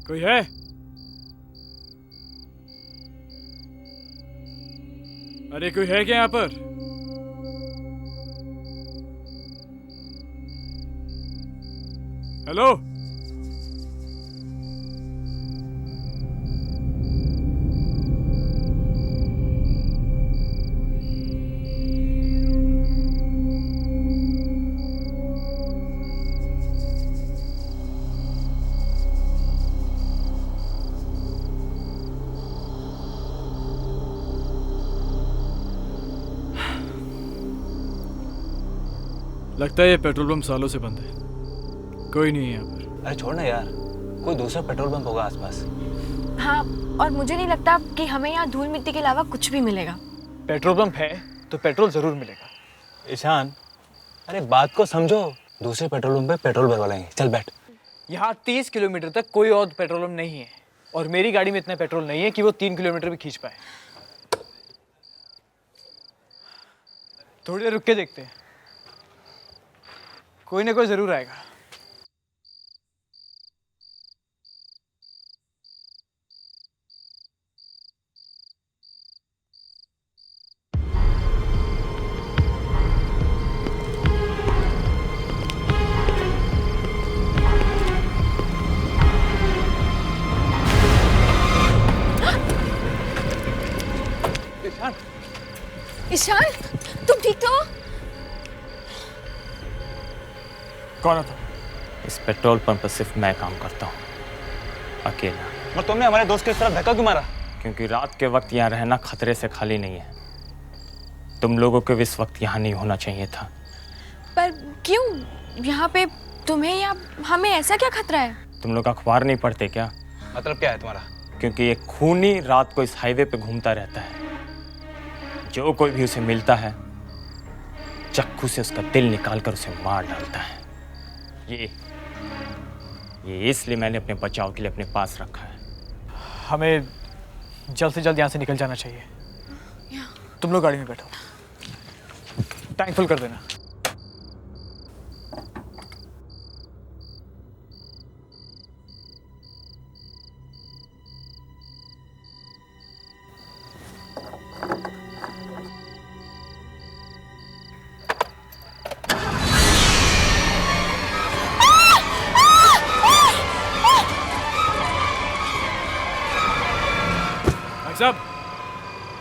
कोई है? अरे कोई है क्या यहाँ पर? हेलो? लगता है ये पेट्रोल पंप सालों से बंद है। कोई नहीं है यहाँ पर। अरे छोड़ ना यार, कोई दूसरा पेट्रोल पंप होगा आसपास। हाँ, और मुझे नहीं लगता कि हमें यहाँ धूल मिट्टी के अलावा कुछ भी मिलेगा। पेट्रोल पंप है तो पेट्रोल जरूर मिलेगा। ईशान, अरे बात को समझो। दूसरे पेट्रोल पंप पे पेट्रोल भरवा लेंगे। चल बैठ। यहाँ 30 किलोमीटर तक कोई और पेट्रोल पंप नहीं है और मेरी गाड़ी में इतना पेट्रोल नहीं है कि वो 3 किलोमीटर भी खींच पाए। थोड़ी देर रुक के देखते हैं, कोई ना कोई जरूर आएगा। ईशान, ईशान, तुम ठीक तो हो? कौन था? इस पेट्रोल पंप पर सिर्फ मैं काम करता हूँ, अकेला। और तुमने हमारे दोस्त के इस तरफ धक्का क्यों मारा? क्योंकि रात के वक्त यहाँ रहना खतरे से खाली नहीं है। तुम लोगों को इस वक्त यहाँ नहीं होना चाहिए था। पर क्यों? यहाँ पे तुम्हें या हमें ऐसा क्या खतरा है? तुम लोग अखबार नहीं पढ़ते क्या? मतलब क्या है तुम्हारा? क्योंकि एक खूनी रात को इस हाईवे पे घूमता रहता है। जो कोई भी उसे मिलता है चाकू से उसका दिल निकालकर उसे मार डालता है। ये इसलिए मैंने अपने बचाव के लिए अपने पास रखा है। हमें जल्द से जल्द यहाँ से निकल जाना चाहिए। तुम लोग गाड़ी में बैठो, टैंक फुल कर देना।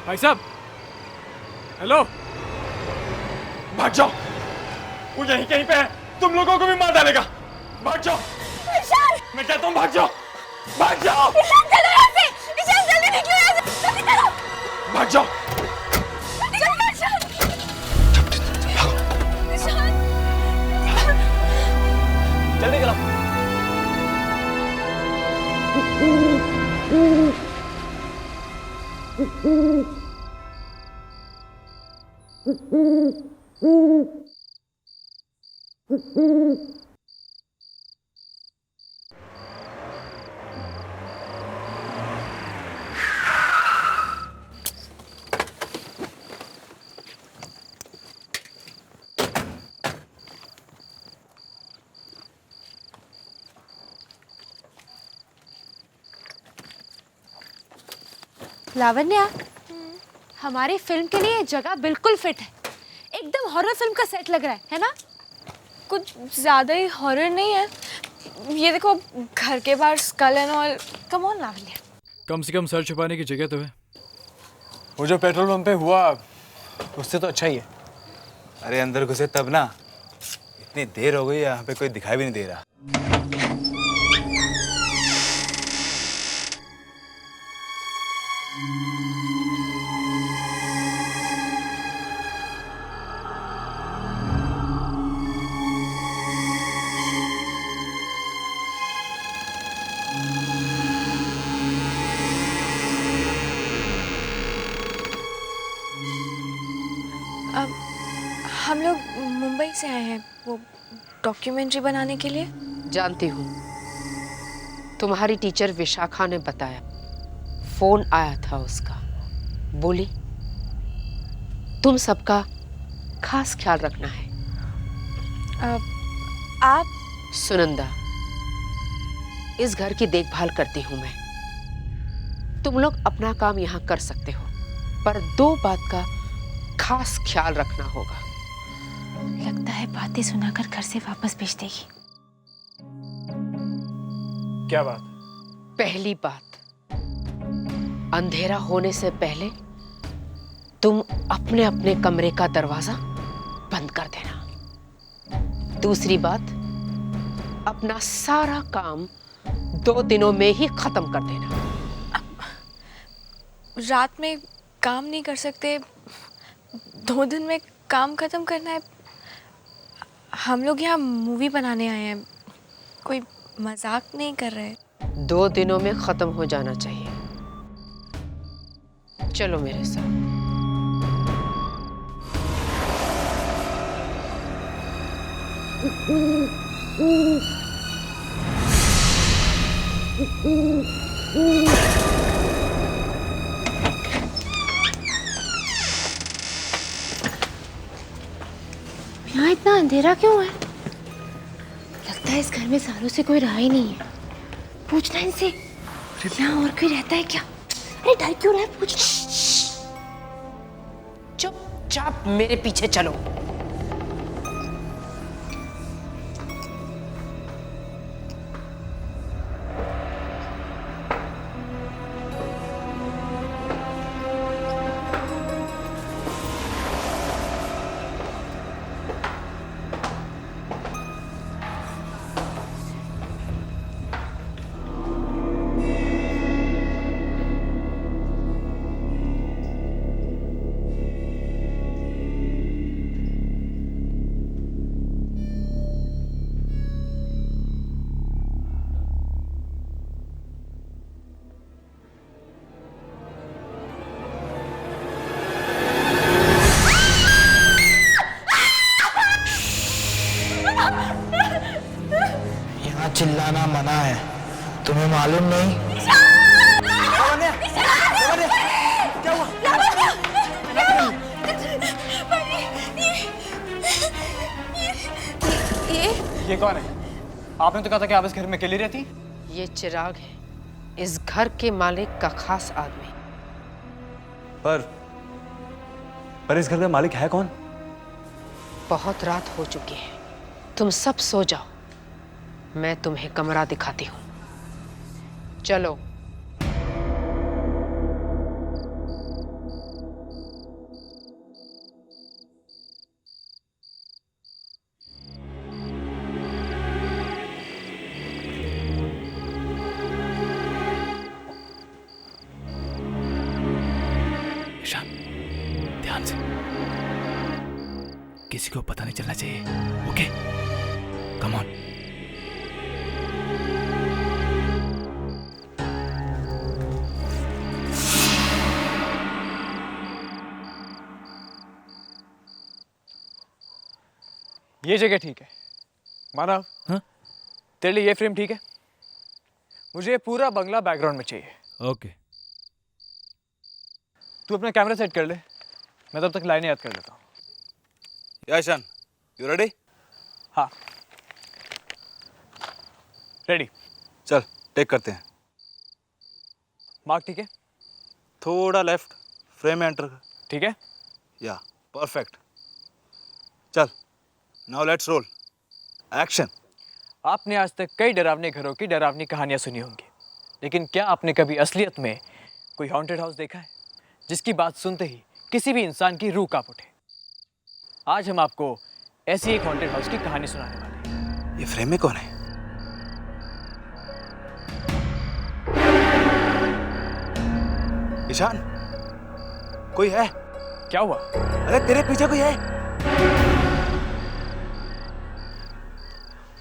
भाई साहब, हेलो। भाग जाओ, वो यहीं कहीं पे है, तुम लोगों को भी मार डालेगा। भाग जाओ। मैं कहता हूँ भाग जाओ, भाग जाओ। चलो यहाँ से, ईशान जल्दी निकलो यहाँ से, जल्दी चलो। भाग जाओ। जल्दी चलो। लावण्या, हमारी फिल्म के लिए जगह बिल्कुल फिट है। एकदम हॉरर फिल्म का सेट लग रहा है ना? कुछ ज्यादा ही हॉरर नहीं है। ये देखो, घर के बाहर skull and all. Come on Lavanya, कम से कम सर छुपाने की जगह तो है। वो जो पेट्रोल पंप पे हुआ उससे तो अच्छा ही है। अरे अंदर घुसे तब ना, इतनी देर हो गई यहाँ पे कोई दिखाई भी नहीं दे रहा। हम लोग मुंबई से आए हैं वो डॉक्यूमेंट्री बनाने के लिए। जानती हूँ, तुम्हारी टीचर विशाखा ने बताया, फोन आया था उसका। बोली तुम सबका खास ख्याल रखना है। आप सुनंदा, इस घर की देखभाल करती हूं मैं। तुम लोग अपना काम यहाँ कर सकते हो, पर 2 बात का खास ख्याल रखना होगा। लगता है बातें सुनाकर घर से वापस भेज देगी। क्या बात? पहली बात, अंधेरा होने से पहले तुम अपने अपने कमरे का दरवाजा बंद कर देना। दूसरी बात, अपना सारा काम 2 दिनों में ही खत्म कर देना। रात में काम नहीं कर सकते, 2 दिन में काम खत्म करना है? हम लोग यहाँ मूवी बनाने आए हैं, कोई मजाक नहीं कर रहे। 2 दिनों में खत्म हो जाना चाहिए। चलो मेरे साथ। यहाँ इतना अंधेरा क्यों है? लगता है इस घर में सालों से कोई रहा ही नहीं है। पूछना इनसे, यहाँ और कोई रहता है क्या? अरे डर क्यों रहा है? पूछना। चुपचाप मेरे पीछे चलो। यहाँ चिल्लाना मना है, तुम्हें मालूम नहीं? क्या हुआ? ये कौन है? आपने तो कहा था कि आप इस घर में अकेली रहती। ये चिराग है, इस घर के मालिक का खास आदमी। पर इस घर का मालिक है कौन? बहुत रात हो चुकी है, तुम सब सो जाओ। मैं तुम्हें कमरा दिखाती हूँ। चलो। ईशान, ध्यान से, किसी को पता नहीं चलना चाहिए। Okay, come on. ये जगह ठीक है मानव। हाँ? तेरे लिए ये फ्रेम ठीक है? मुझे ये पूरा बंगला बैकग्राउंड में चाहिए। ओके। तू अपना कैमरा सेट कर ले, मैं तब तक लाइनें याद कर लेता हूँ। Ishan, you ready? हाँ रेडी। चल टेक करते हैं। मार्क ठीक है? थोड़ा लेफ्ट, फ्रेम में एंटर। ठीक है। या परफेक्ट। चल नाउ लेट्स रोल। एक्शन। आपने आज तक कई डरावने घरों की डरावनी कहानियां सुनी होंगी, लेकिन क्या आपने कभी असलियत में कोई हॉन्टेड हाउस देखा है जिसकी बात सुनते ही किसी भी इंसान की रूह कांप उठे? आज हम आपको ऐसी एक हॉन्टेड हाउस की कहानी सुनाने वाले हैं। ये फ्रेम में कौन है? ईशान, कोई है? क्या हुआ? अरे तेरे पीछे कोई है?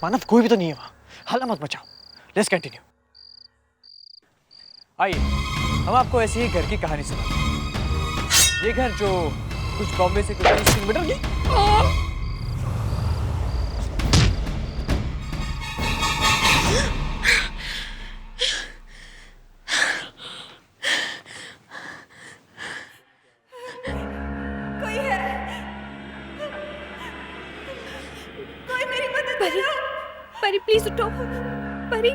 मानव, कोई भी तो नहीं है वहां। हल्ला मत मचाओ। Let's continue. आइए हम आपको ऐसी ही घर की कहानी सुनाते हैं। ये घर जो कुछ बॉम्बे से कुछ 30 किलोमीटर की। परी, परी प्लीज उठो। परी,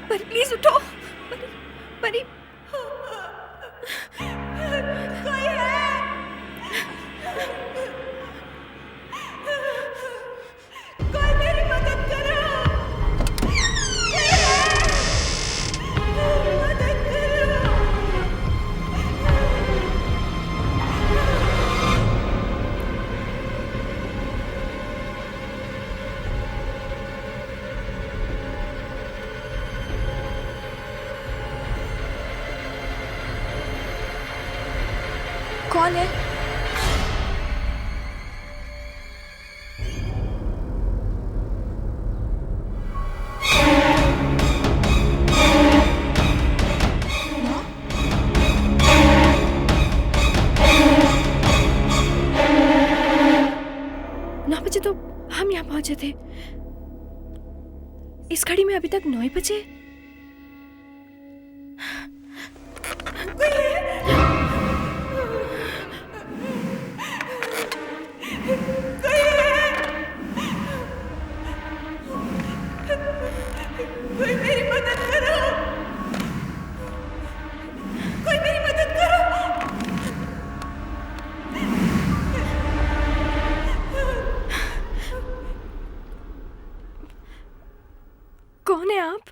परी प्लीज उठो। परी कोई है? कोई मेरी मदद करो। मदद करो। कौन है? नौ बजे तो हम यहाँ पहुंचे थे। इस घड़ी में अभी तक 9 ही बजे। कोई मेरी मदद करो। कोई मेरी मदद करो। कौन है आप?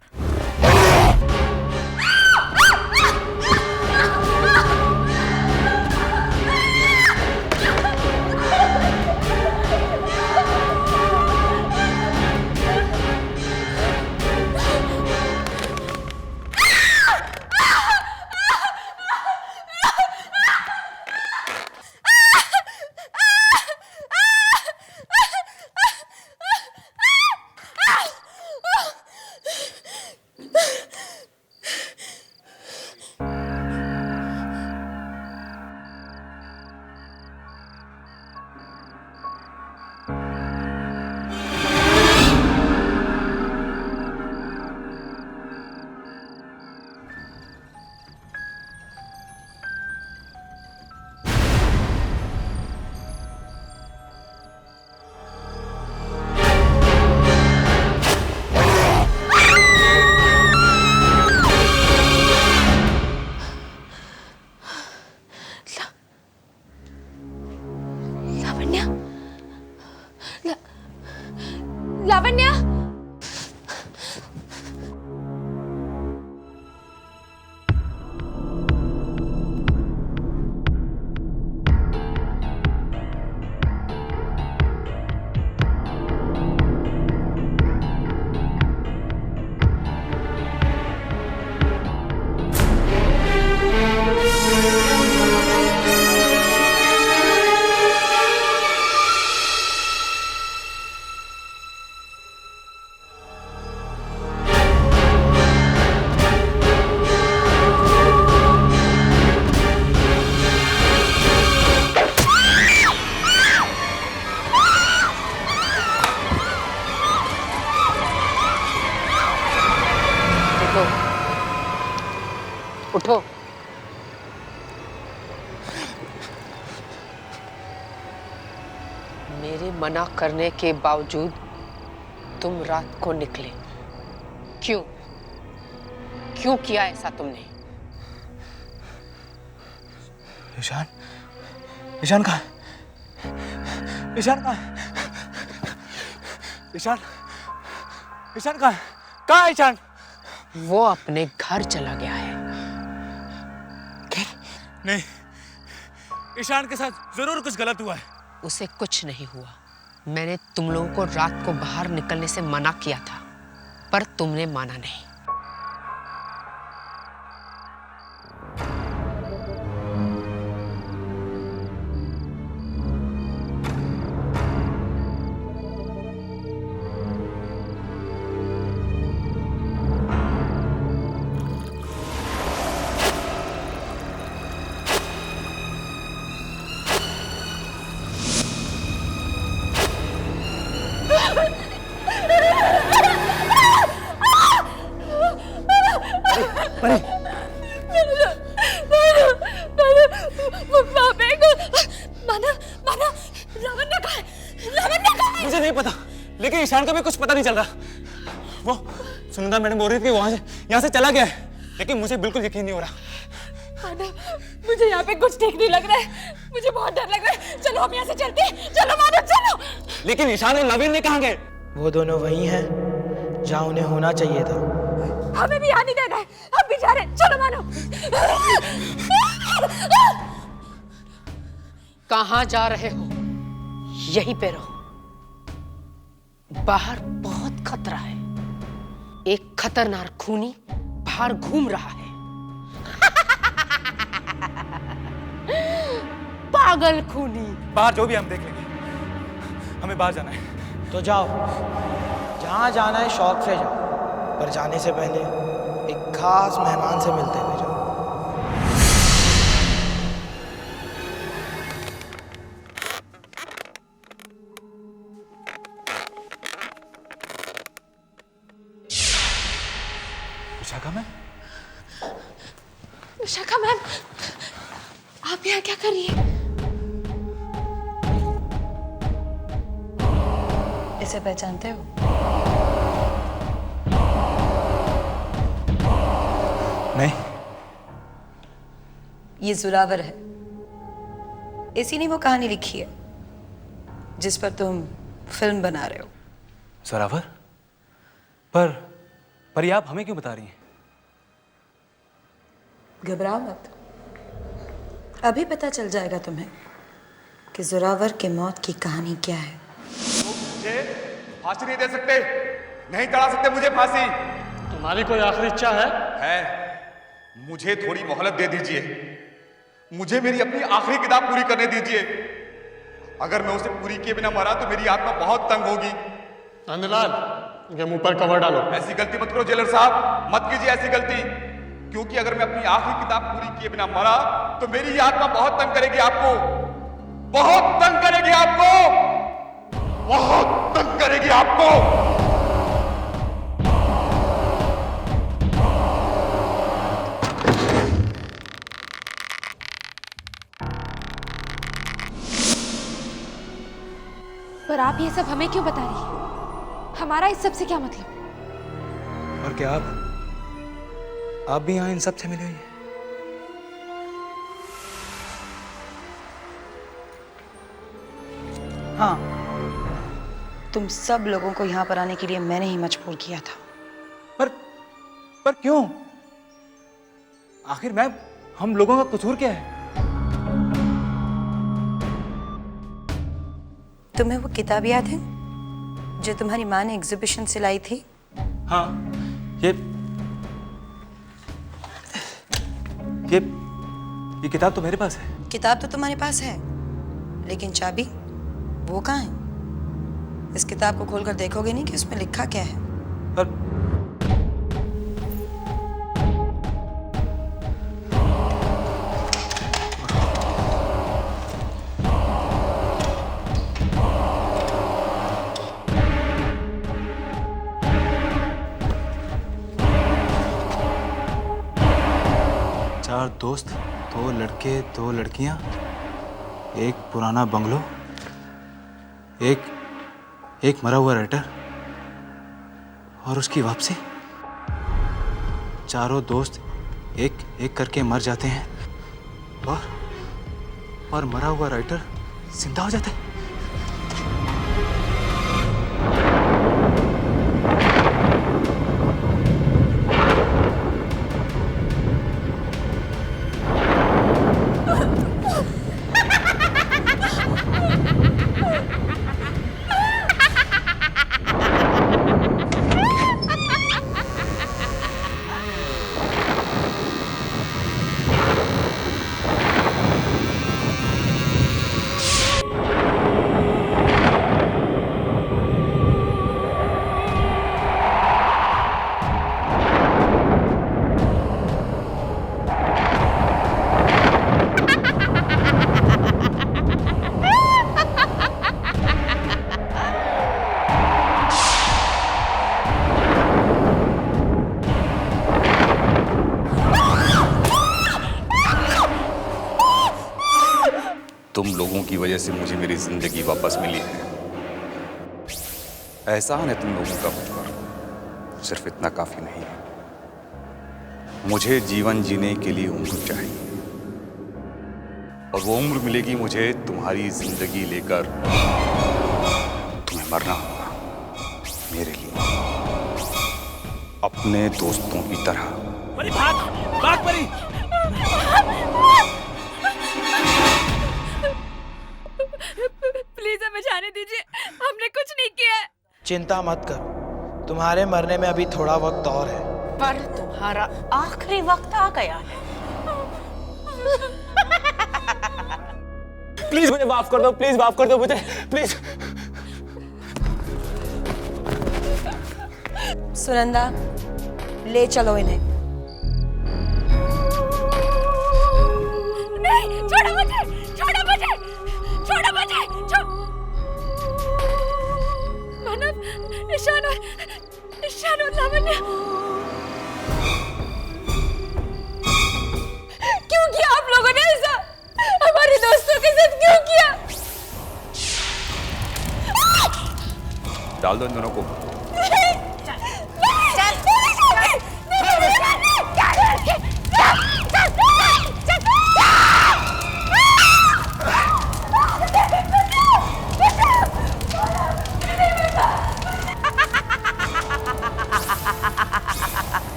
लावण्या, उठो। मेरे मना करने के बावजूद तुम रात को निकले, क्यों? क्यों किया ऐसा तुमने? ईशान, ईशान कहाँ? ईशान कहाँ? ईशान, ईशान कहाँ? कहाँ है ईशान? वो अपने घर चला गया है। नहीं, ईशान के साथ जरूर कुछ गलत हुआ है। उसे कुछ नहीं हुआ। मैंने तुम लोगों को रात को बाहर निकलने से मना किया था, पर तुमने माना नहीं। मुझे नहीं पता, लेकिन ईशान का भी कुछ पता नहीं चल रहा। वो सुनंदा मैडम बोल रही थी कि वहां से यहाँ से चला गया है, लेकिन मुझे बिल्कुल यकीन नहीं हो रहा। मानव, मुझे यहाँ पे कुछ ठीक नहीं लग रहा है, मुझे बहुत डर लग रहा है। चलो हम यहाँ से चलते हैं, चलो मानव चलो। लेकिन ईशान और नवीन ने कहाँ गए? वो दोनों वही हैं जहाँ उन्हें होना चाहिए था। हमें भी यहाँ नहीं देना है, हम भी जा रहे हैं, चलो मानव। कहाँ जा रहे हो? यहीं पे रहो, बाहर बहुत खतरा है। एक खतरनाक खूनी बाहर घूम रहा है। पागल खूनी। बाहर जो भी हम देख लेंगे, हमें बाहर जाना है। तो जाओ, जहाँ जाना है शौक से जाओ, पर जाने से पहले एक खास मेहमान से मिलते हुए जाओ। विशाखा मैम, विशाखा मैम, आप यहाँ क्या कर रही हैं? इसे पहचानते हो? नहीं। ये जोरावर है। इसी ने वो कहानी लिखी है जिस पर तुम फिल्म बना रहे हो। जोरावर? पर ये आप हमें क्यों बता रही हैं? घबराओ मत, अभी पता चल जाएगा तुम्हें कि जोरावर के मौत की कहानी क्या है। मुझे फांसी नहीं दे सकते, नहीं चढ़ा सकते मुझे फांसी। तुम्हारी कोई आखिरी इच्छा है? मुझे थोड़ी मोहलत दे दीजिए, मुझे मेरी अपनी आखिरी किताब पूरी करने दीजिए। अगर मैं उसे पूरी किए बिना मरा तो मेरी आत्मा बहुत तंग होगी। नंदलाल, इनके मुंह पर कवर डालो। ऐसी गलती मत करो जेलर साहब, मत कीजिए ऐसी गलती, क्योंकि अगर मैं अपनी आखिरी किताब पूरी किए बिना मरा तो मेरी ये आत्मा बहुत तंग करेगी आपको, बहुत तंग करेगी आपको, बहुत तंग करेगी आपको। पर आप ये सब हमें क्यों बता रही हैं? हमारा इस सब से क्या मतलब? और क्या आप भी यहाँ इन सब से मिली हुई हैं? हाँ, तुम सब लोगों को यहाँ पर आने के लिए मैंने ही मजबूर किया था। पर क्यों? आखिर मैम, हम लोगों का कसूर क्या है? तुम्हें वो किताब याद है जो तुम्हारी माँ ने एग्जीबिशन से लाई थी? हाँ, ये किताब तो मेरे पास है। किताब तो तुम्हारे पास है, लेकिन चाबी वो कहाँ है? इस किताब को खोलकर देखोगे नहीं कि उसमें लिखा क्या है? पर चार दोस्त, 2 लड़के 2 लड़कियां, एक पुराना बंगलो, एक मरा हुआ राइटर और उसकी वापसी। चारों दोस्त एक एक करके मर जाते हैं और मरा हुआ राइटर जिंदा हो जाता है। तुम लोगों की वजह से मुझे मेरी जिंदगी वापस मिली है। एहसान है तुम लोगों का मुझ पर, सिर्फ इतना काफी नहीं है। मुझे जीवन जीने के लिए उम्र चाहिए, और वो उम्र मिलेगी मुझे तुम्हारी जिंदगी लेकर। तुम्हें मरना होगा मेरे लिए, अपने दोस्तों की तरह। परी भाग, भाग परी। प्लीज हमें जाने दीजिए, हमने कुछ नहीं किया है। चिंता मत करो, तुम्हारे मरने में अभी थोड़ा वक्त और है। पर तुम्हारा आखिरी वक्त आ गया है। प्लीज मुझे माफ कर दो, प्लीज माफ कर दो मुझे, प्लीज। सुनंदा, ले चलो इन्हें। नहीं, छोड़ो मुझे, छोड़ो मुझे, छोड़ो मुझे, मानव, ईशान और लावण्य, क्यों किया आप लोगों ने ऐसा? हमारे दोस्तों के साथ क्यों किया? डाल दो इन दोनों को।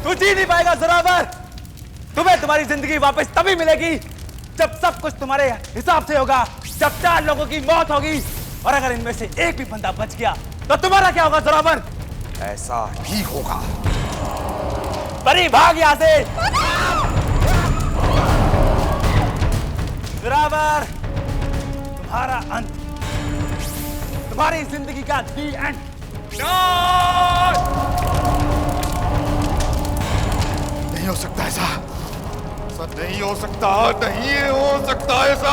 तू जी नहीं पाएगा ज़ोरावर। तुम्हें तुम्हारी जिंदगी वापस तभी मिलेगी जब सब कुछ तुम्हारे हिसाब से होगा, जब 4 लोगों की मौत होगी, और अगर इनमें से एक भी बंदा बच गया तो तुम्हारा क्या होगा ज़ोरावर? ऐसा ही होगा। परी भाग यहाँ से। ज़ोरावर, तुम्हारा अंत, तुम्हारी जिंदगी का दी एंड। नहीं हो सकता ऐसा, नहीं हो सकता, नहीं हो सकता ऐसा।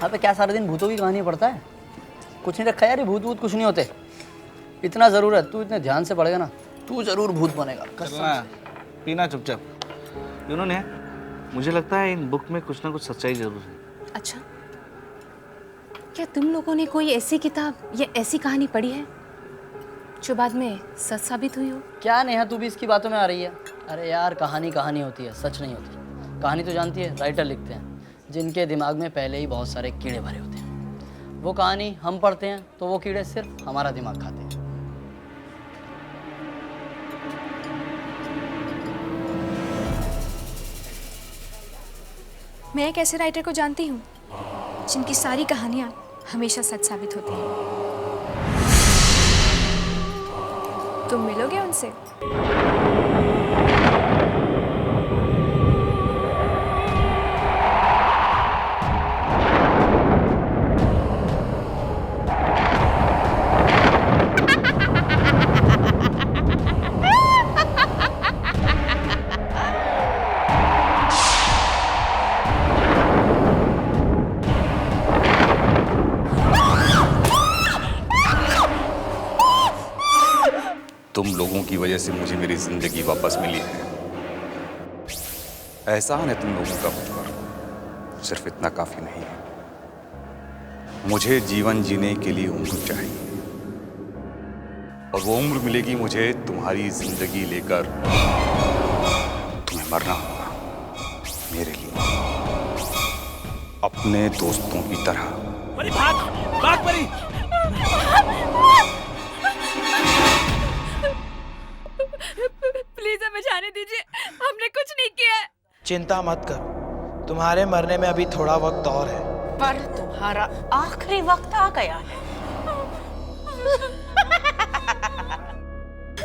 अबे क्या सारा दिन भूतों की कहानी पढ़ता है? कुछ नहीं रखा यार, ये भूत कुछ नहीं होते। इतना ज़रूर है, तू इतने ध्यान से पढ़ेगा ना, तू ज़रूर भूत बनेगा। चलना, पीना चुपचाप। इन्होंने, मुझे लगता है इन बुक में कुछ ना कुछ सच्चाई जरूर है। अच्छा, क्या तुम लोगों ने कोई ऐसी किताब या ऐसी कहानी पढ़ी है जो बाद में सच साबित हुई हो? क्या नेहा, तू भी इसकी बातों में आ रही है? अरे यार, कहानी कहानी होती है, सच नहीं होती। कहानी तो जानती है, राइटर लिखते हैं जिनके दिमाग में पहले ही बहुत सारे कीड़े भरे होते हैं। वो कहानी हम पढ़ते हैं तो वो कीड़े सिर्फ हमारा दिमाग खाते हैं। मैं एक ऐसे राइटर को जानती हूँ जिनकी सारी कहानियाँ हमेशा सच साबित होती हैं। तुम मिलोगे उनसे? तुम लोगों की वजह से मुझे मेरी जिंदगी वापस मिली है। एहसान है तुम लोगों का मुझ पर, सिर्फ इतना काफी नहीं है। मुझे जीवन जीने के लिए उम्र चाहिए, और वो उम्र मिलेगी मुझे तुम्हारी जिंदगी लेकर। तुम्हें मरना होगा मेरे लिए, अपने दोस्तों की तरह। परी भाग, भाग परी। प्लीज हमें जाने दीजिए, हमने कुछ नहीं किया है। चिंता मत करो, तुम्हारे मरने में अभी थोड़ा वक्त और है। पर तुम्हारा आखिरी वक्त आ गया है।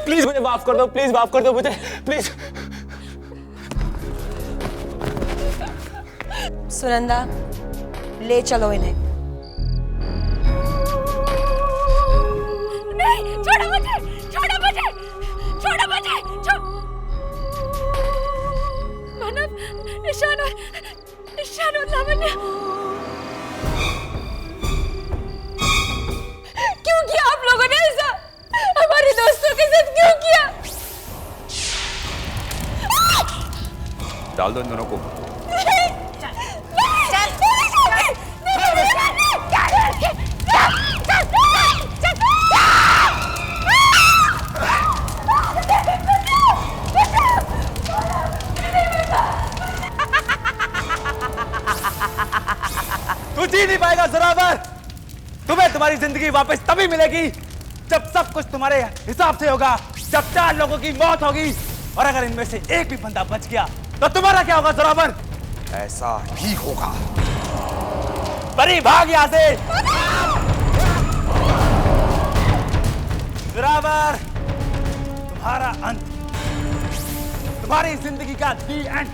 प्लीज मुझे माफ कर दो, प्लीज माफ कर दो मुझे, प्लीज। सुनंदा, ले चलो इन्हें। नहीं, छोड़ो मुझे, छोड़ो मुझे, छोड़ो मुझे, मानव, ईशान और लावण्य, क्यों किया आप लोगों ने ऐसा? हमारे दोस्तों के साथ क्यों किया? डाल दो इन दोनों को। तू जी नहीं पाएगा जोरावर। तुम्हें तुम्हारी जिंदगी वापस तभी मिलेगी जब सब कुछ तुम्हारे हिसाब से होगा, जब 4 लोगों की मौत होगी, और अगर इनमें से एक भी बंदा बच गया तो तुम्हारा क्या होगा जोरावर? ऐसा ही होगा। परी भाग यहां से। जोरावर, तुम्हारा अंत, तुम्हारी जिंदगी का दी एंड।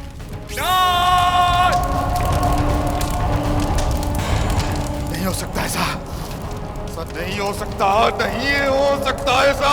नहीं हो सकता ऐसा, नहीं हो सकता, नहीं हो सकता ऐसा।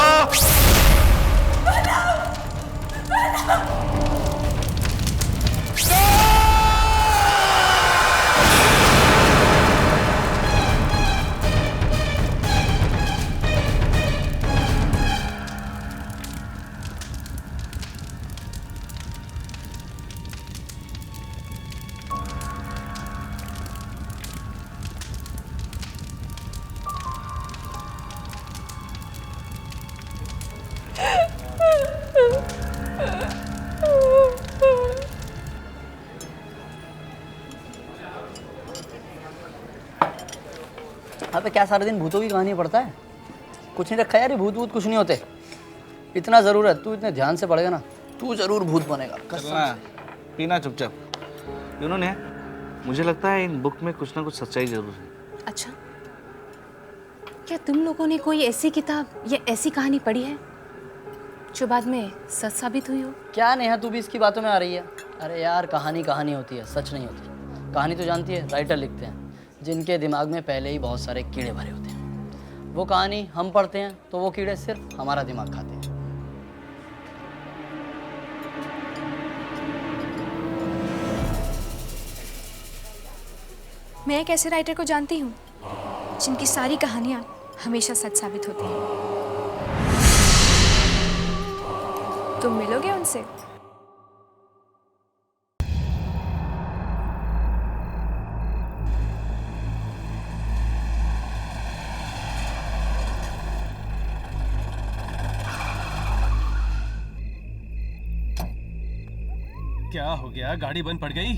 यहाँ पे क्या सारे दिन भूतों की कहानी पढ़ता है? कुछ नहीं रखा यार, ये भूत भूत कुछ नहीं होते। इतना ज़रूर है, तू इतने ध्यान से पढ़ेगा ना, तू ज़रूर भूत बनेगा। चलना, पीना चुपचाप। उन्होंने, मुझे लगता है इन बुक में कुछ ना कुछ सच्चाई जरूर है। अच्छा, क्या तुम लोगों ने कोई ऐसी किताब या ऐसी कहानी पढ़ी है जो बाद में सच साबित हुई हो? क्या नेहा, तू भी इसकी बातों में आ रही है? अरे यार, कहानी कहानी होती है, सच नहीं होती। कहानी तो जानती है, राइटर लिखते हैं जिनके दिमाग में पहले ही बहुत सारे कीड़े भरे होते हैं। वो कहानी हम पढ़ते हैं तो वो कीड़े सिर्फ हमारा दिमाग खाते हैं। मैं एक ऐसे राइटर को जानती हूँ जिनकी सारी कहानियाँ हमेशा सच साबित होती हैं। तुम मिलोगे उनसे? क्या हो गया? गाड़ी बंद पड़ गई?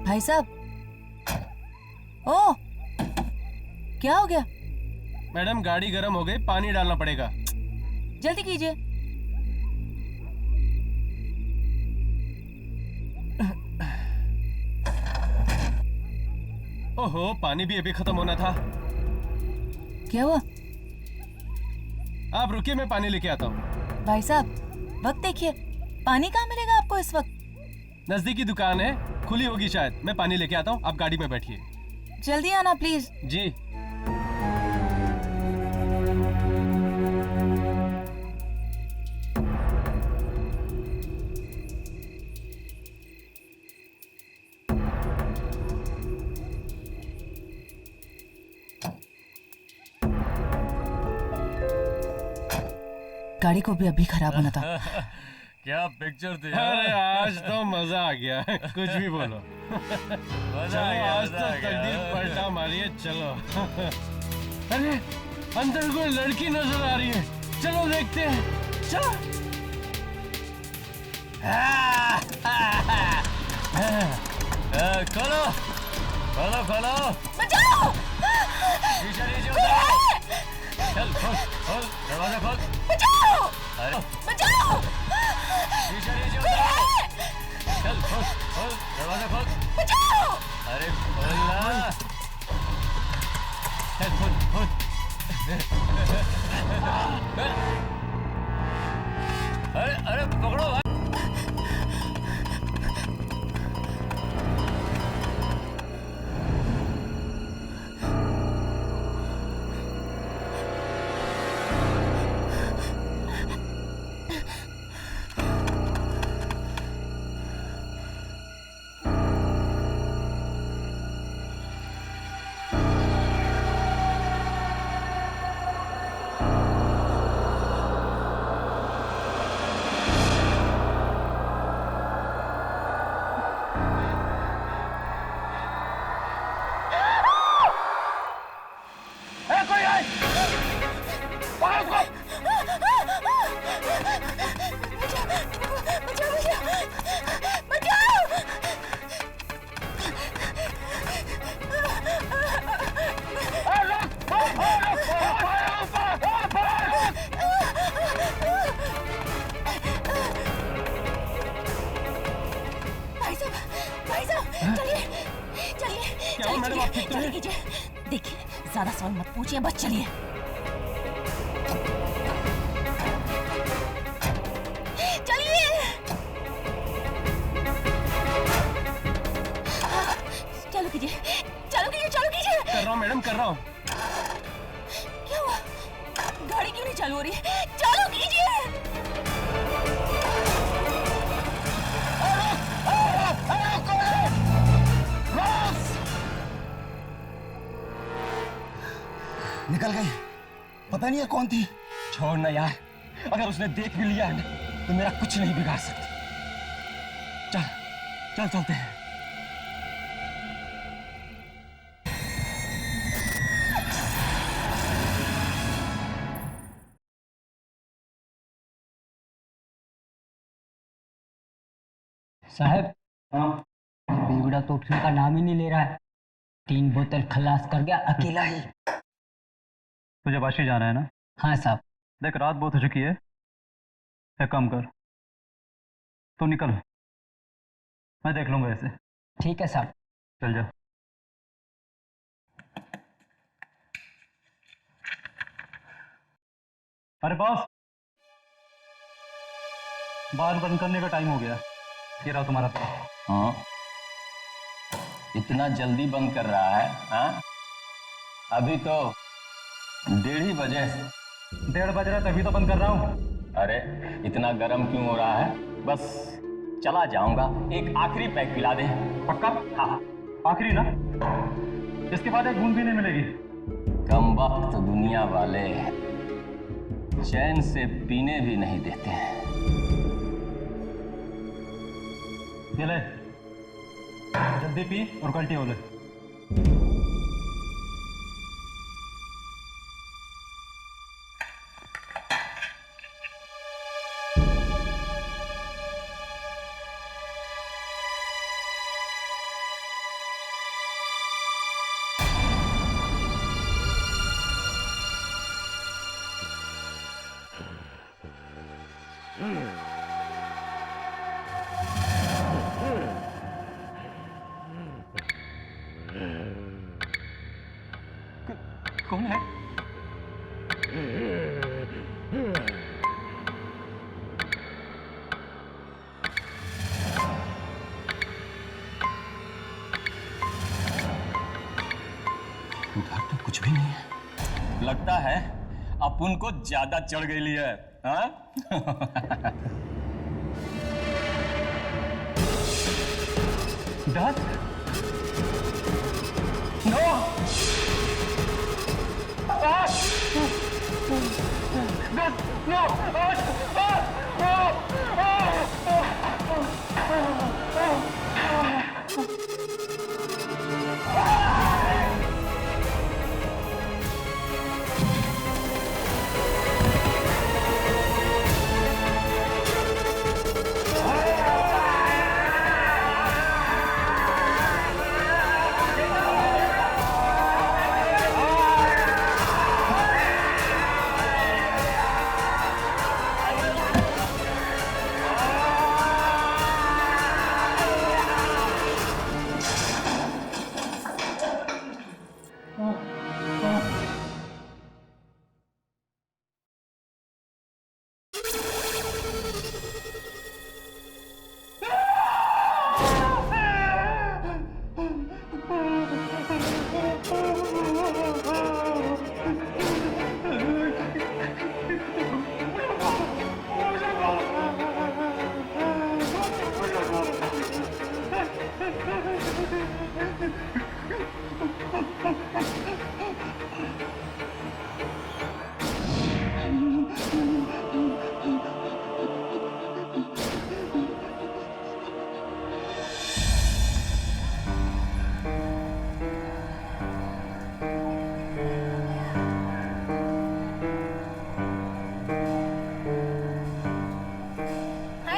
भाई साहब, ओ, क्या हो गया? मैडम, गाड़ी गर्म हो गई, पानी डालना पड़ेगा। जल्दी कीजिए। ओहो, पानी भी अभी खत्म होना था। क्या हुआ? आप रुकिए, मैं पानी लेके आता हूँ। भाई साहब, वक्त देखिए, पानी कहाँ मिलेगा आपको इस वक्त? नजदीकी दुकान है, खुली होगी शायद। मैं पानी लेके आता हूँ, आप गाड़ी में बैठिए। जल्दी आना प्लीज। जी। गाड़ी को भी अभी खराब होना था। क्या पिक्चर थी? अरे आज तो मजा आ गया। कुछ भी बोलो। चलो, आज तो तकदीर पलटा मारी है। चलो। अरे अंदर कोई लड़की नजर आ रही है, चलो देखते हैं। चलो। खोलो खोलो खोलो। बचाओ! शीशा नीचे उतारो। चल खोल खोल, दरवाजा खोल। बचाओ! अरे बचाओ! शीशा नीचे उतारो। चल खोल खोल, दरवाजा खोल। बचाओ! अरे खोल ना। चल खोल खोल। क्या हुआ मैडम, आप ठीक तो हैं? देखिए ज्यादा सवाल मत पूछिए, बस चलिए। चलिए चालू कीजिए, चालू कीजिए, चालू कीजिए। कर रहा हूँ मैडम, कर रहा हूँ। क्या हुआ? गाड़ी क्यों नहीं चालू हो रही है? चालू कीजिए। निकल गई, पता नहीं है कौन थी। छोड़ ना यार, अगर उसने देख भी लिया है ना तो मेरा कुछ नहीं बिगाड़ सकती। चल चल चलते हैं। साहब, बेगुड़ा तो उठने का नाम ही नहीं ले रहा है। 3 बोतल खलास कर गया अकेला ही। तुझे बाशी जाना है ना? हाँ साहब। देख रात बहुत हो चुकी है, एक काम कर, तू निकल, मैं देख लूंगा ऐसे। ठीक है साहब। चल जा। अरे बॉस, बार बंद करने का टाइम हो गया, ये रहा तुम्हारा पैसा। हाँ, इतना जल्दी बंद कर रहा है? हाँ, अभी तो 1:30 बजे। 1:30 बज रहा है तभी तो बंद कर रहा हूँ। अरे इतना गर्म क्यों हो रहा है? बस चला जाऊंगा, एक आखिरी पैक पिला दे। पक्का? हाँ आखिरी ना, इसके बाद एक बूंद भी नहीं मिलेगी। कम वक्त दुनिया वाले चैन से पीने भी नहीं देते हैं। ये ले, जल्दी पी और कल्टी हो ले। कौन है? उधर तो कुछ भी नहीं है। लगता है अपन को ज्यादा चढ़ गई है। हाँ? डर? No!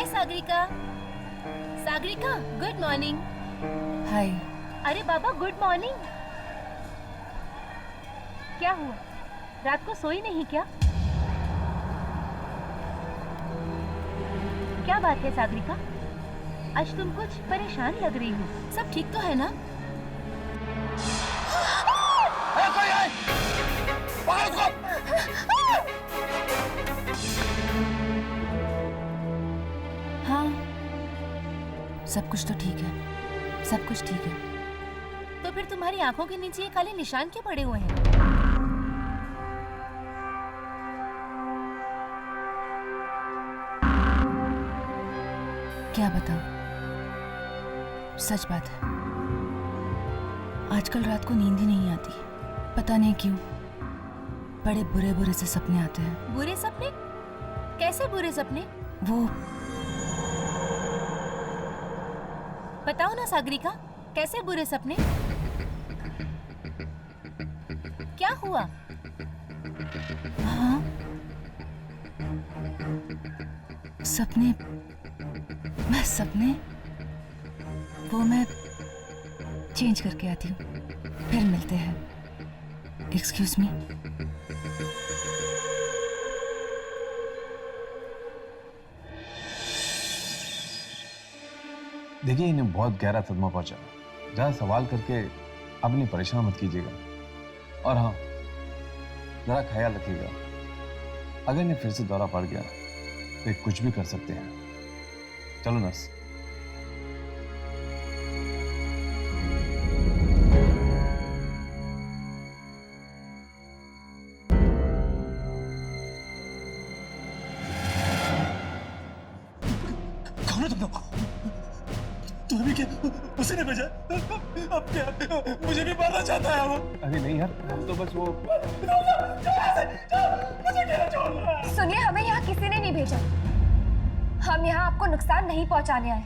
Sagarika, Sagarika, good morning. Hi. अरे बाबा गुड मॉर्निंग। क्या हुआ, रात को सोई नहीं क्या? क्या बात है सागरिका, आज तुम कुछ परेशान लग रही हो। सब ठीक तो है ना? देखो ये पकड़ उसको। हाँ, सब कुछ तो ठीक है, सब कुछ ठीक है। तो फिर तुम्हारी आंखों के नीचे ये काले निशान क्यों पड़े हुए हैं? क्या बताऊं? सच बात है, आजकल रात को नींद ही नहीं आती। पता नहीं क्यों, बड़े बुरे बुरे से सपने आते हैं। बुरे सपने? कैसे बुरे सपने? वो बताओ ना सागरिका, कैसे बुरे सपने? क्या हुआ? हाँ, सपने, बस सपने। वो मैं चेंज करके आती हूँ, फिर मिलते हैं। Excuse me. देखिए, इन्हें बहुत गहरा सदमा पहुंचा। ज़्यादा सवाल करके अपनी परेशान मत कीजिएगा। और हाँ, ज़रा ख्याल रखिएगा, अगर इन्हें फिर से दौरा पड़ गया तो ये कुछ भी कर सकते हैं। चलो नर्स। कौन है तुम लोग? तुम्हें भी क्या उसी ने भेजा? अब क्या मुझे भी मारना चाहता है वो? अरे नहीं यार, हम तो बस वो सुनिए, हमें यहाँ किसी ने नहीं भेजा। हम यहाँ आपको नुकसान नहीं पहुँचाने आए,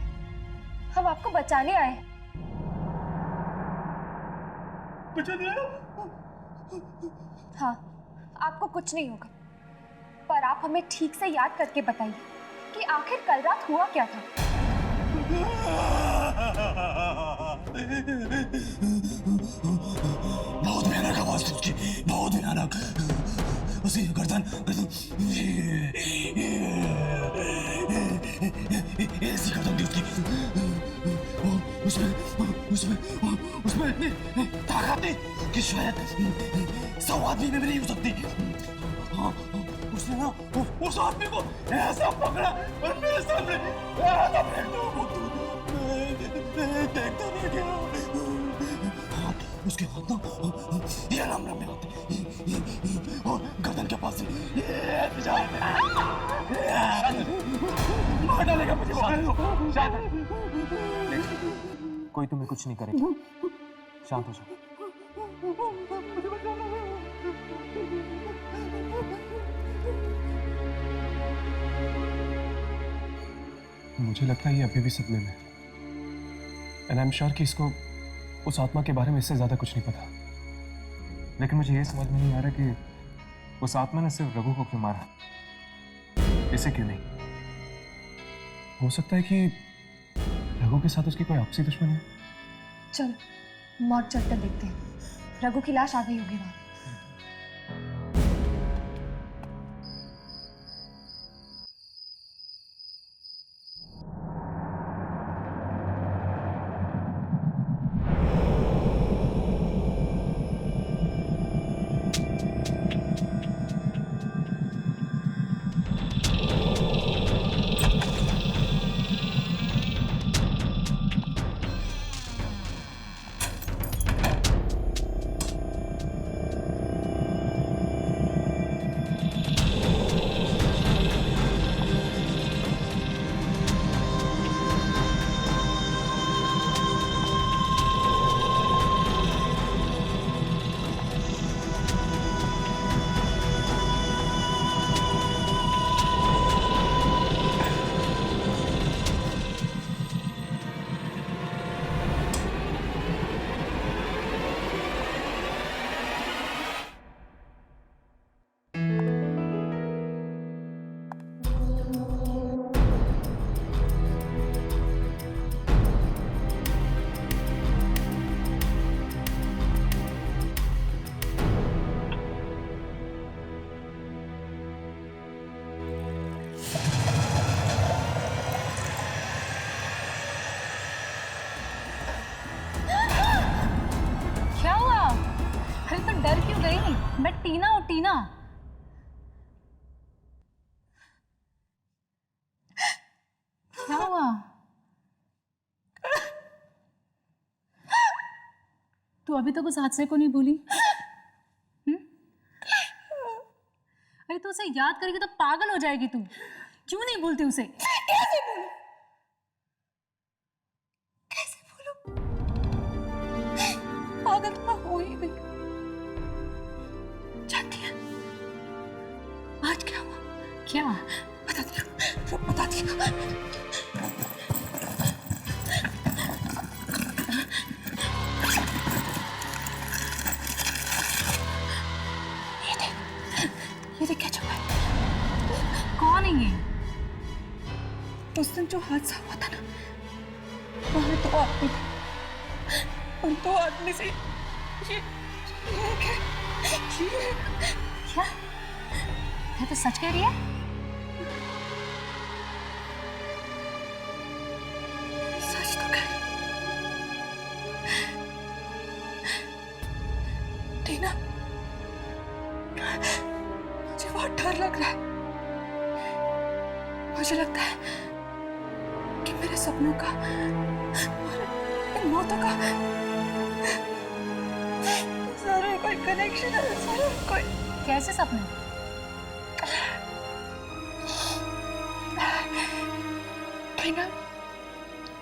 हम आपको बचाने आए। बचाने आए? हाँ, आपको कुछ नहीं होगा, पर आप हमें ठीक से याद करके बताइए कि आखिर कल रात हुआ क्या था। बहुत भयानक आवाज थी उसकी, बहुत भयानक। उसी गर्दन ऐसी गर्दन थी उसकी, और उसमें ताकत थी कि शायद 100 आदमी में भी नहीं हो सकती। हाँ, उसने ना उस आदमी को ऐसा पकड़ा और मेरे सामने ऐसा फेंक दिया, देखता रह गया। उसके हाथ ना ये लम में होते और गर्दन के पास मार डालेगा मुझे। कोई तुम्हें कुछ नहीं करेगा, शांत हो जाओ। मुझे लगता है ये अभी भी सपने में, एंड आई एम श्योर कि इसको उस आत्मा के बारे में इससे ज्यादा कुछ नहीं पता। लेकिन मुझे ये समझ में नहीं आ रहा कि उस आत्मा ने सिर्फ रघु को क्यों मारा, इसे क्यों नहीं? हो सकता है कि रघु के साथ उसकी कोई आपसी दुश्मनी हो। चलो मौत चल कर देखते हैं, रघु की लाश आ गई होगी वहां। गई, मैं टीना हूँ, टीना। क्या हुआ? तू अभी तक उस हादसे को नहीं भूली? अरे तू उसे याद करेगी तो पागल हो जाएगी तू। क्यों नहीं भूलती उसे? कैसे भूलूं? कैसे भूलूं? पागल तो मैं हो ही गई। जानती है आज क्या हुआ? क्या? बताती हूँ। ये देख क्या चल रहा है? कौन है ये? उस दिन जो हादसा हुआ था ना, वहां 2 आदमी थे। उन 2 आदमी से ये क्या? है तो सच कह रही है? सच तो कह टीना, मुझे बहुत डर लग रहा है। मुझे लगता है कि मेरे सपनों का और इन मौतों का जरूर कोई कनेक्शन है, जरूर कोई। कैसे सपने? टीना,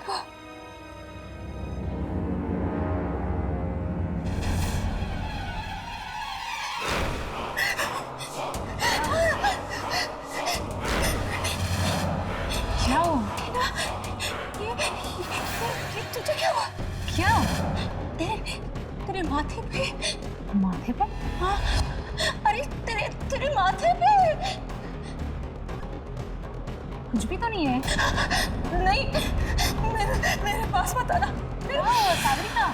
वो क्या हुआ? ये तुझे क्या हुआ? क्या? तेरे माथे पे। माथे पे? हाँ, अरे तेरे माथे पे। कुछ भी तो नहीं है। नहीं, मेरे पास मत आना। सागरिका,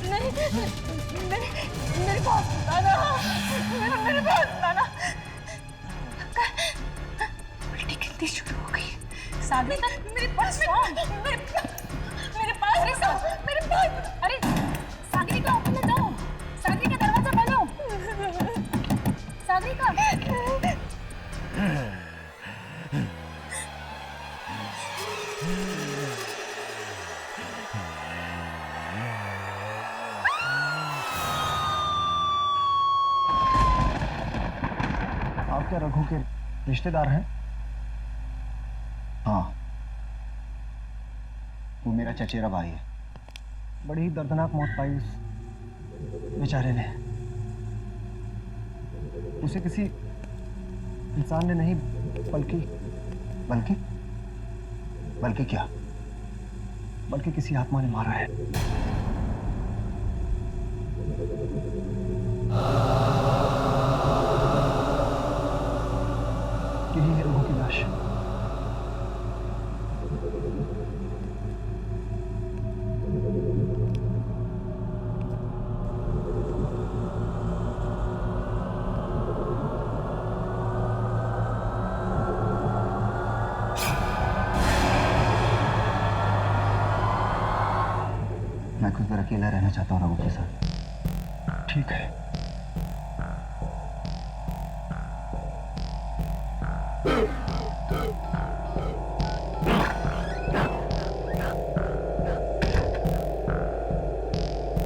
नहीं, मेरे पास आना, मेरे पास आना। उल्टी गिनती शुरू हो गई। सागरिका, मेरे पास मेरे पास। अरे Sagarika, open the door. Sagarika, दरवाजा खोलो। सागरिका, आप क्या रघु के रिश्तेदार हैं? हाँ, वो मेरा चचेरा भाई है। बड़ी ही दर्दनाक मौत पाई उस बेचारे ने। उसे किसी इंसान ने नहीं बल्कि क्या? बल्कि किसी आत्मा ने मारा है। यही है रघु की लाश। मैं कुछ देर अकेला रहना चाहता हूँ रघु के साथ। ठीक है।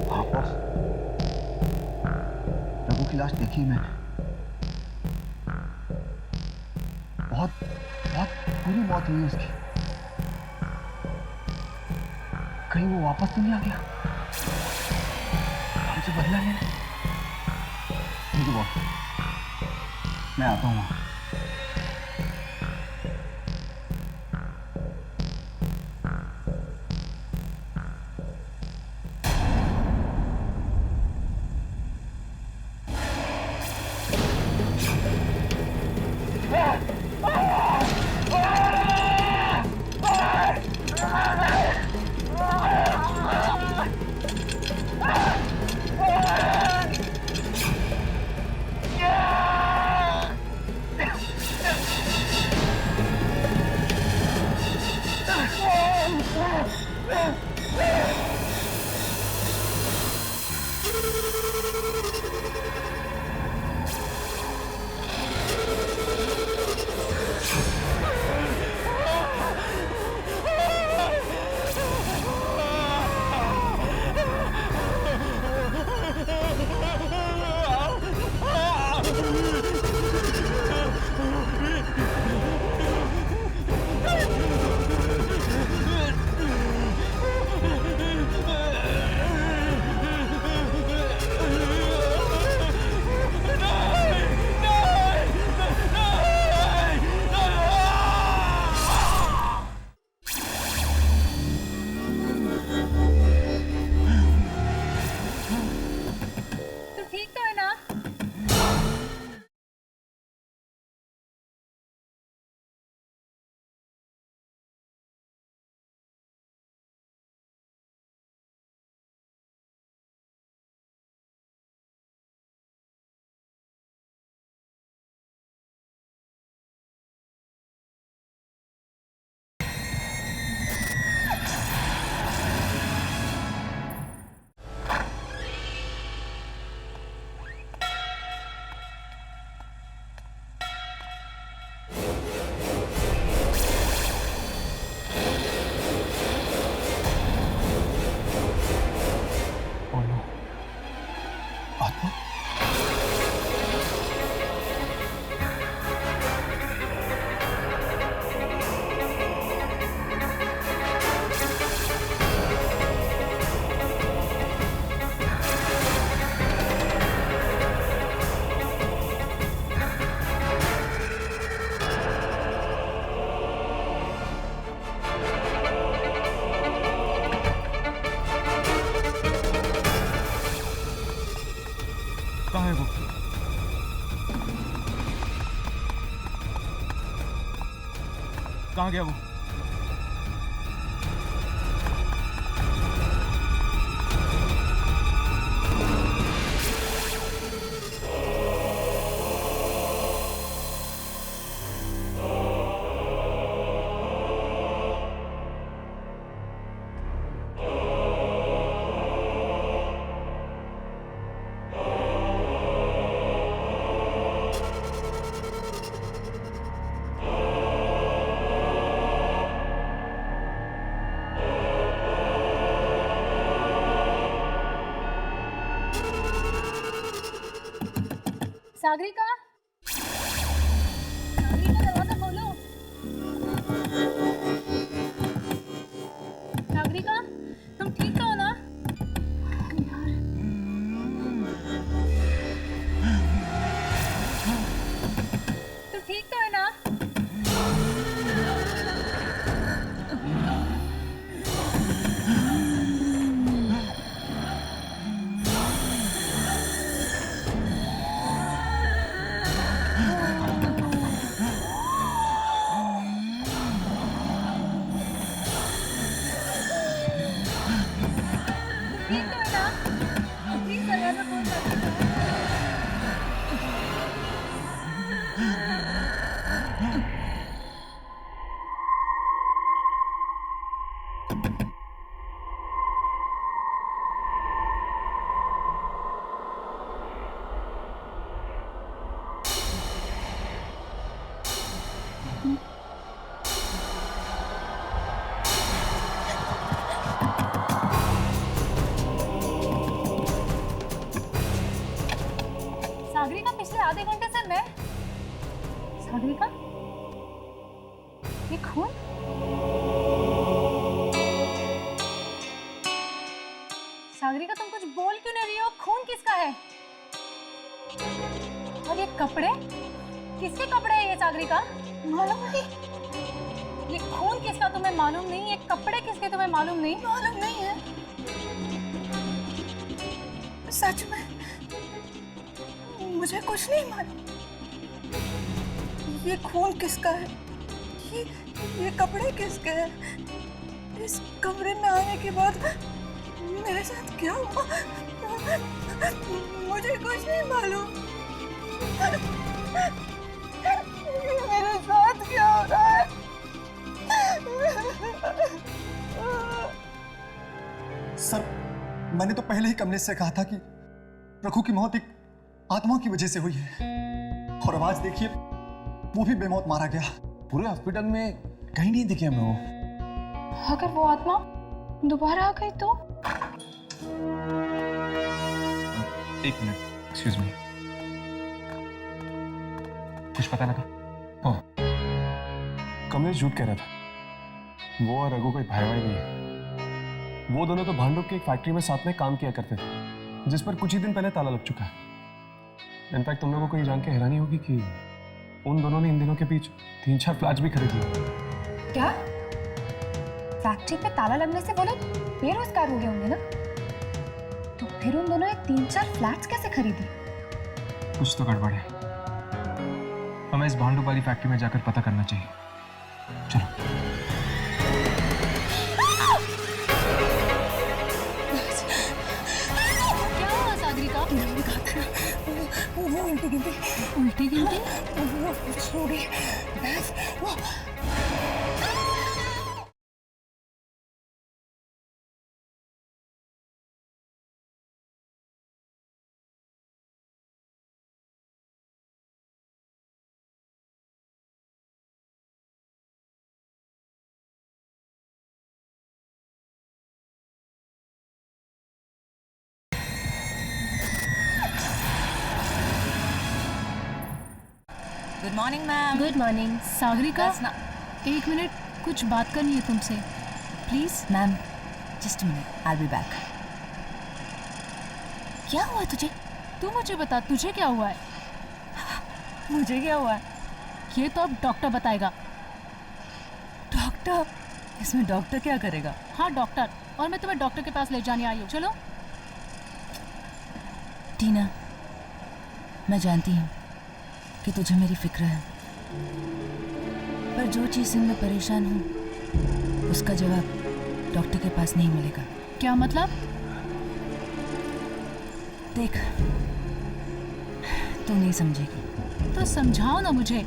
हाँ बॉस, रघु की लाश देखी मैंने। बहुत बुरी मौत हुई उसकी। कहीं वो वापस तो नहीं आ गया हमसे बदला लेने? ठीक है बॉस, मैं आता हूँ वहां। कहाँ है वो? कहाँ गया वो? सागरिका, सागरिका दरवाजा खोलो। सागरिका, तुम ठीक तो हो ना? तुम ठीक तो है ना? सागरिका, पिछले आधे घंटे से मैं। सागरिका, ये खून? सागरिका, तुम कुछ बोल क्यों नहीं रही हो? खून किसका है? और ये कपड़े किसके कपड़े हैं? ये सागरिका मालूम नहीं। ये खून किसका तुम्हें मालूम नहीं? ये कपड़े किसके तुम्हें मालूम नहीं? मालूम नहीं है, सच में मुझे कुछ नहीं मालूम। ये खून किसका है? ये कपड़े किसके हैं? इस कमरे में आने के बाद मेरे साथ क्या हुआ मुझे कुछ नहीं मालूम। मेरे साथ क्या हो रहा है? सर, मैंने तो पहले ही कमलेश से कहा था कि रघु की मौत एक आत्मा की वजह से हुई है, और आवाज देखिए, वो भी बेमौत मारा गया। पूरे हॉस्पिटल में कहीं नहीं दिखे हमें वो। अगर वो आत्मा दोबारा आ गई तो? एक मिनट, एक्सक्यूज मी। कुछ पता लगा? हाँ, कमलेश झूठ कह रहा था। वो और रघु कोई भाई भाई नहीं है। वो दोनों तो भांडुप की एक फैक्ट्री में साथ में काम किया करते थे, जिस पर कुछ ही दिन पहले ताला लग चुका है। इनफैक्ट तुम लोगों को ये जान के हैरानी होगी कि उन दोनों ने इन दिनों के बीच 3-4 फ्लैट्स भी खरीद लिए। क्या? फैक्ट्री पे ताला लगने से वो लोग बेरोजगार हो गए होंगे ना? तो फिर उन दोनों ने 3-4 फ्लैट्स कैसे खरीदी? कुछ तो गड़बड़ है। हमें इस भांडुप वाली फैक्ट्री में जाकर पता करना चाहिए। चलो। वो उल्टी गिनती छोड़ी। Good morning ma'am. Good morning. Sagarika, एक मिनट, कुछ बात करनी है तुमसे, please. Ma'am, just a minute, I will be back. क्या हुआ तुझे? तू मुझे बता, तुझे क्या हुआ है? मुझे क्या हुआ है? ये तो अब डॉक्टर बताएगा। डॉक्टर? इसमें डॉक्टर क्या करेगा? हाँ, डॉक्टर। और मैं तुम्हें डॉक्टर के पास ले जाने आई हूँ। चलो। टीना, मैं जानती हूँ कि तुझे मेरी फिक्र है, पर जो चीज़ से मैं परेशान हूँ उसका जवाब डॉक्टर के पास नहीं मिलेगा। क्या मतलब? देख, तू नहीं समझेगी। तो समझाओ ना मुझे,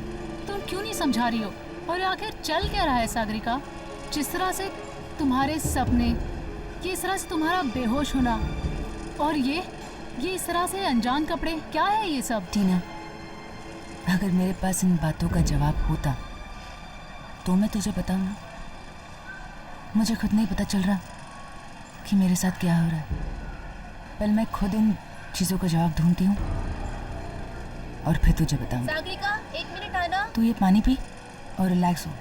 तुम क्यों नहीं समझा रही हो? और आखिर चल क्या रहा है सागरिका? जिस तरह से तुम्हारे सपने, ये इस तरह से तुम्हारा बेहोश होना, और ये इस तरह से अनजान कपड़े, क्या है ये सब? टीना, अगर मेरे पास इन बातों का जवाब होता तो मैं तुझे बताऊं ना। मुझे खुद नहीं पता चल रहा कि मेरे साथ क्या हो रहा है। पहले मैं खुद इन चीज़ों का जवाब ढूंढती हूँ और फिर तुझे बताऊंगी। सागरिका, 1 मिनट आना। तू ये पानी पी और रिलैक्स हो।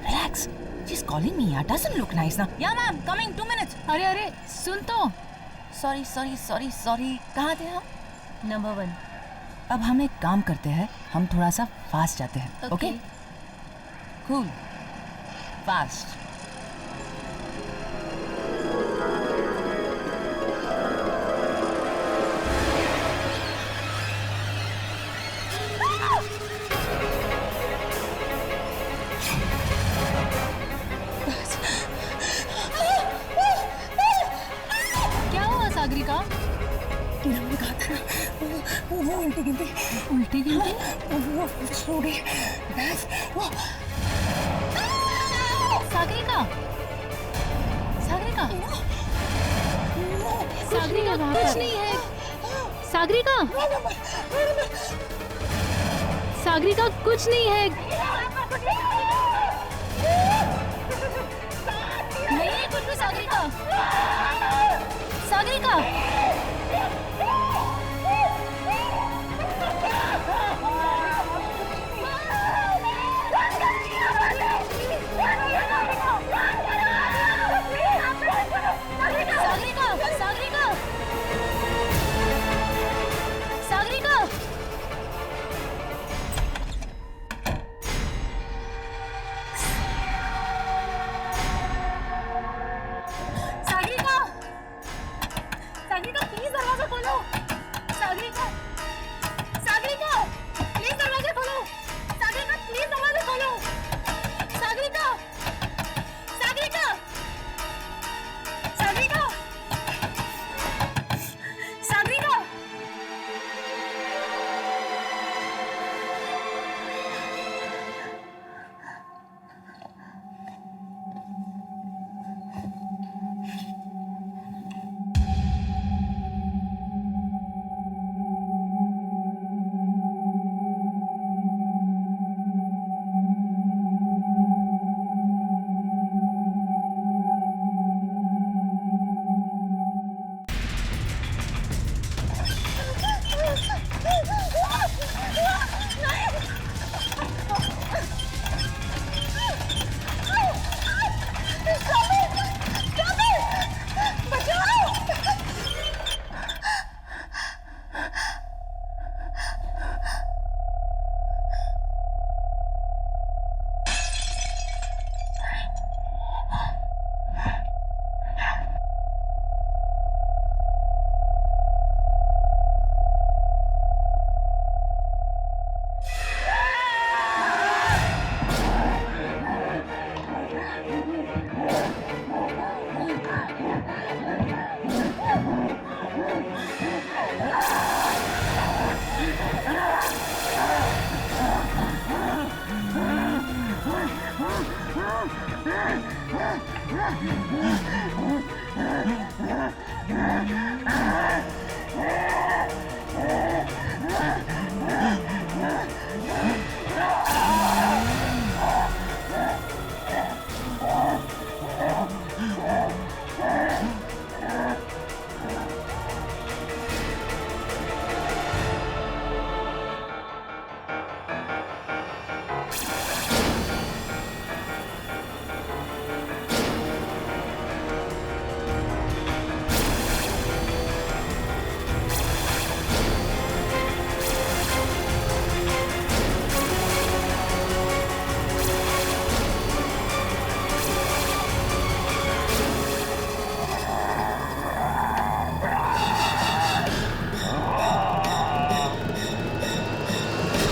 Relax. She is calling me. यार, डजंट लुक नाइस ना। या मैम, कमिंग 2 मिनट्स। अरे सुन तो। सॉरी। कहाँ थे हम? नंबर 1। अब हम एक काम करते हैं, हम थोड़ा सा फास्ट जाते हैं। ओके? Cool, fast. क्या हुआ सागरिका? मैंने कहा था ना, वो उल्टी गिनती वो सो गई। सागरिका कुछ नहीं है। सागरिका कुछ नहीं है। नहीं है कुछ भी। सागरिका प्लीज दरवाजा खोलो। सागरिका प्लीज दरवाजा खोलो। सागरिका प्लीज दरवाजा खोलो। सागरिका Oh,